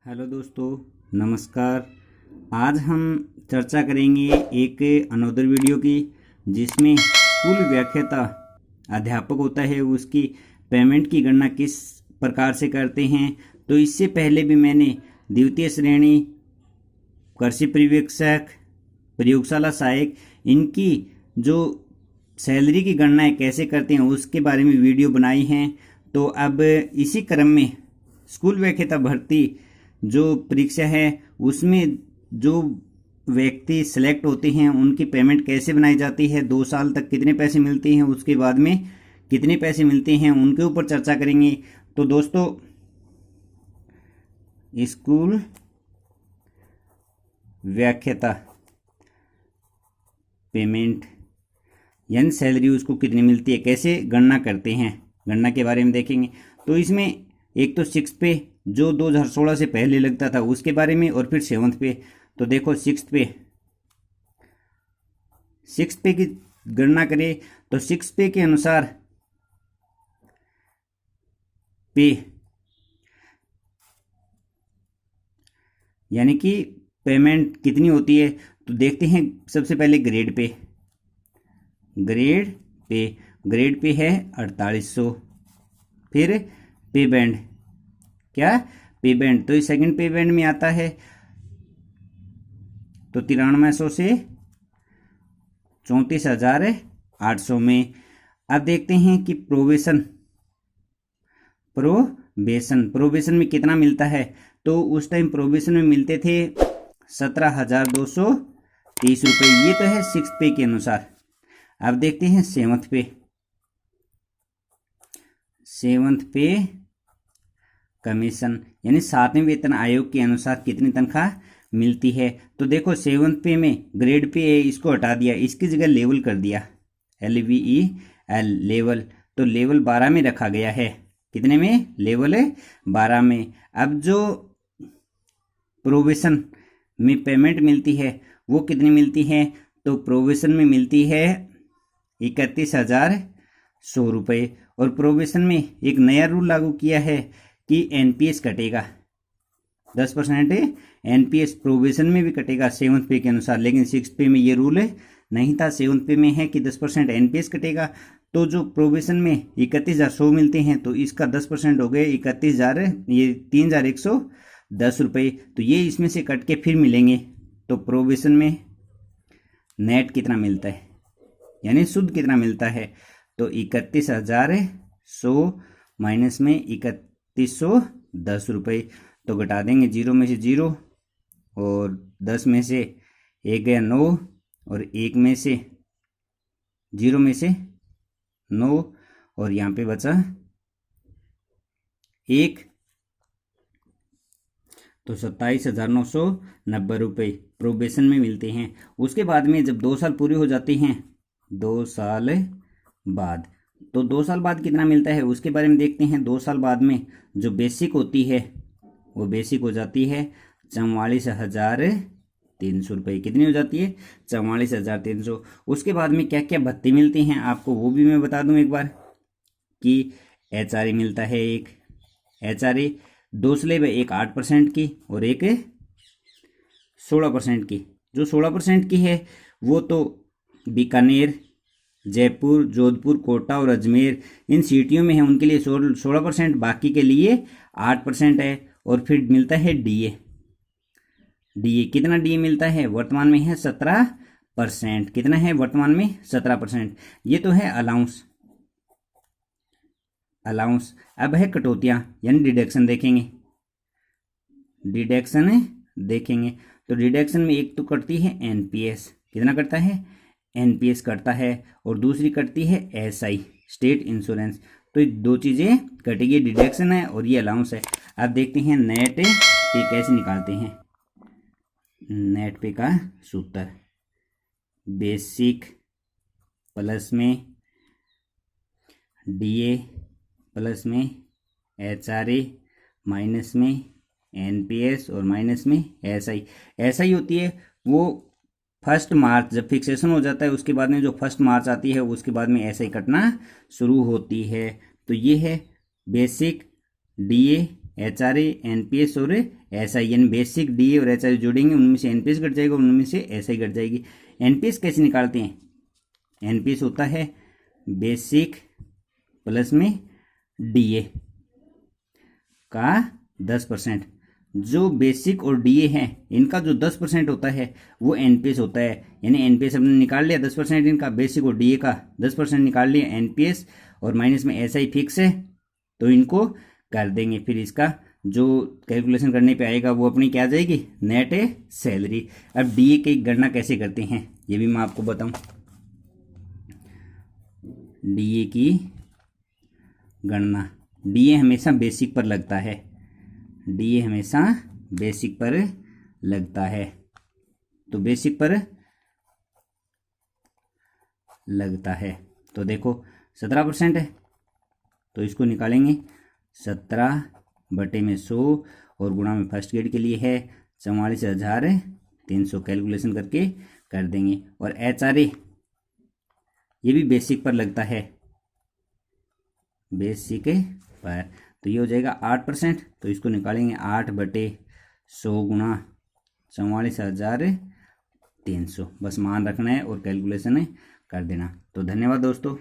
Hello दोस्तों, नमस्कार। आज हम चर्चा करेंगे एक अनोदर वीडियो की, जिसमें स्कूल व्याख्याता अध्यापक होता है उसकी पेमेंट की गणना किस प्रकार से करते हैं। तो इससे पहले भी मैंने द्वितीय श्रेणी, कृषि पर्यवेक्षक, प्रयोगशाला सहायक, इनकी जो सैलरी की गणना कैसे करते हैं उसके बारे में वीडियो बनाई हैं। तो अब इसी क्रम में स्कूल व्याख्याता भर्ती जो परीक्षा है उसमें जो व्यक्ति सेलेक्ट होते हैं उनकी पेमेंट कैसे बनाई जाती है, 2 साल तक कितने पैसे मिलते हैं, उसके बाद में कितने पैसे मिलते हैं, उनके ऊपर चर्चा करेंगे। तो दोस्तों, स्कूल व्याख्याता पेमेंट यानी सैलरी उसको कितनी मिलती है, कैसे गणना करते हैं, गणना के बारे में देखेंगे। तो इसमें एक तो 6th पे जो 2016 से पहले लगता था उसके बारे में, और फिर 7th पे। तो देखो 6th पे की गणना करें तो 6th पे के अनुसार पे यानी कि पेमेंट कितनी होती है। तो देखते हैं सबसे पहले ग्रेड पे है 4800। फिर पे बैंड, क्या पे बैंड, तो सेकंड पे बैंड में आता है तो 9300 से 34,800 में। अब देखते हैं कि प्रोबेशन में कितना मिलता है। तो उस टाइम प्रोबेशन में मिलते थे 17,230 रुपये। ये तो है 6th पे के अनुसार। अब देखते हैं 7th पे कमीशन यानी 7वें वेतन आयोग के अनुसार कितनी तनख्वाह मिलती है। तो देखो 7th पे में ग्रेड पे है, इसको हटा दिया, इसकी जगह लेवल कर दिया, LVEL लेवल। तो लेवल 12 में रखा गया है। कितने में? लेवल 12 में। अब जो प्रोबेशन में पेमेंट मिलती है वो कितनी मिलती है। तो प्रोबेशन में मिलती है 31,100 रुपये। और प्रोबेशन में एक नया रूल लागू किया है कि NPS कटेगा, 10% NPS प्रोबेशन में भी कटेगा 7th पे के अनुसार। लेकिन 6th पे में ये रूल नहीं था, 7th पे में है कि 10% NPS कटेगा। तो जो प्रोबेशन में 31,100 मिलते हैं तो इसका 10% हो गए 31,000, ये 3,110 रुपये। तो ये इसमें से कट के फिर मिलेंगे। तो प्रोबेशन में नेट कितना मिलता है यानी शुद्ध कितना मिलता है। तो 31,100 माइनस में 3110 रुपये। तो घटा देंगे 0 में से 0 और 10 में से 1 गया 9 और 1 में से 0 में से 9 और यहाँ पे बचा 1। तो 27,990 रुपये प्रोबेशन में मिलते हैं। उसके बाद में जब 2 साल पूरे हो जाते हैं, 2 साल बाद, तो 2 साल बाद कितना मिलता है उसके बारे में देखते हैं। 2 साल बाद में जो बेसिक होती है वो बेसिक हो जाती है 44,300 रुपये। कितनी हो जाती है? 44,300। उसके बाद में क्या क्या भत्ते मिलते हैं आपको वो भी मैं बता दूं एक बार कि HRA मिलता है। एक HRA 2 स्लेब है, एक 8% की और एक 16% की। जो 16% की है वो तो बीकानेर, जयपुर, जोधपुर, कोटा और अजमेर इन सिटियों में है, उनके लिए 16%, बाकी के लिए 8% है। और फिर मिलता है DA। कितना DA मिलता है? वर्तमान में है 17%। कितना है वर्तमान में? 17%। ये तो है अलाउंस। अब है कटौतियां यानी डिडक्शन देखेंगे। तो डिडक्शन में एक तो कटती है NPS। कितना कटता है? NPS कटता है। और दूसरी कटती है SI, स्टेट इंश्योरेंस। तो ये 2 चीज़ें कटेगी, डिडक्शन है और ये अलाउंस है। अब देखते हैं नेट पे कैसे निकालते हैं। नेट पे का सूत्र बेसिक प्लस में DA प्लस में HRA माइनस में NPS और माइनस में SI होती है वो 1 मार्च जब फिक्सेशन हो जाता है उसके बाद में जो 1 मार्च आती है उसके बाद में SI कटना शुरू होती है। तो ये है बेसिक, DA HRA, NPS और SI, यानी बेसिक, DA और HRA जोड़ेंगे, उनमें से NPS घट जाएगा, उनमें से SI घट जाएगी। NPS कैसे निकालते हैं? NPS होता है बेसिक प्लस में DA का 10%। जो बेसिक और DA है इनका जो 10% होता है वो NPS होता है। यानी NPS हमने निकाल लिया 10%, इनका बेसिक और DA का 10% निकाल लिया NPS, और माइनस में SI फिक्स है तो इनको कर देंगे। फिर इसका जो कैलकुलेशन करने पे आएगा वो अपनी क्या आ जाएगी, नेट सैलरी। अब DA की गणना कैसे करते हैं ये भी मैं आपको बताऊं। DA की गणना, DA हमेशा बेसिक पर लगता है, DA हमेशा बेसिक पर लगता है, तो बेसिक पर लगता है। तो देखो 17% है तो इसको निकालेंगे 17/100 और गुणा में फर्स्ट ग्रेड के लिए है 44,300, कैलकुलेशन करके कर देंगे। और HRA ये भी बेसिक पर लगता है, बेसिक पर, तो ये हो जाएगा 8%, तो इसको निकालेंगे 8/100 गुणा 44,300, बस मान रखना है और कैलकुलेशन कर देना। तो धन्यवाद दोस्तों।